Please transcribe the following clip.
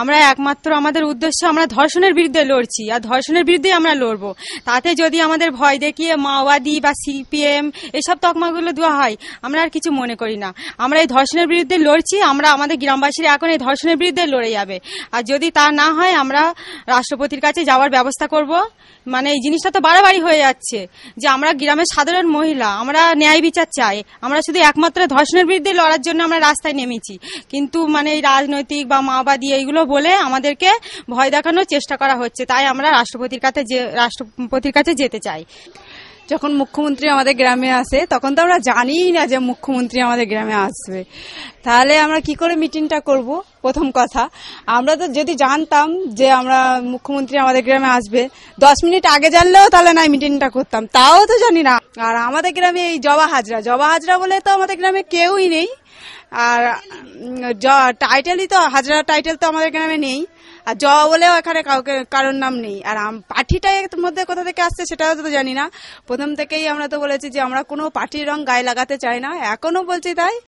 আমরা একমাত্র আমাদের উদ্দেশ্য আমরা ধর্ষণের বিরুদ্ধে লড়ছি, আর ধর্ষণের বিরুদ্ধে আমরা লড়বো। তাতে যদি আমাদের ভয় দেখিয়ে মাওবাদী বা সিপিএম এসব তকমাগুলো দেওয়া হয়, আমরা আর কিছু মনে করি না। আমরা এই ধর্ষণের বিরুদ্ধে লড়ছি, আমরা আমাদের গ্রামবাসীরা এখন এই ধর্ষণের বিরুদ্ধে লড়ে যাবে। আর যদি তা না হয় আমরা রাষ্ট্রপতির কাছে যাওয়ার ব্যবস্থা করব। মানে এই জিনিসটা তো বাড়াবাড়ি হয়ে যাচ্ছে যে আমরা গ্রামের সাধারণ মহিলা, আমরা ন্যায় বিচার চাই। আমরা শুধু একমাত্র ধর্ষণের বিরুদ্ধে লড়ার জন্য আমরা রাস্তায় নেমেছি, কিন্তু মানে এই রাজনৈতিক বা মাওবাদী এইগুলো বলে আমাদেরকে ভয় দেখানোর চেষ্টা করা হচ্ছে। তাই আমরা রাষ্ট্রপতির কাছে যেতে চাই। যখন মুখ্যমন্ত্রী আমাদের গ্রামে আসে তখন তো আমরা জানিই না যে মুখ্যমন্ত্রী আমাদের গ্রামে আসবে, তাহলে আমরা কি করে মিটিংটা করব? প্রথম কথা, আমরা তো যদি জানতাম যে আমরা মুখ্যমন্ত্রী আমাদের গ্রামে আসবে 10 মিনিট আগে জানলেও তাহলে না মিটিংটা করতাম, তাও তো জানি না। আর আমাদের গ্রামে এই জবা হাজরা বলে তো আমাদের গ্রামে কেউই নেই। আর টাইটেলই তো হাজরা টাইটেল তো আমাদের গ্রামে নেই, আর জবা বলেও এখানে কারোর নাম নেই। আর পার্টিটা এর মধ্যে কোথা থেকে আসছে সেটাও তো জানি না। প্রথম থেকেই আমরা তো বলেছি যে আমরা কোনো পার্টির রং গায়ে লাগাতে চাই না, এখনো বলছি তাই।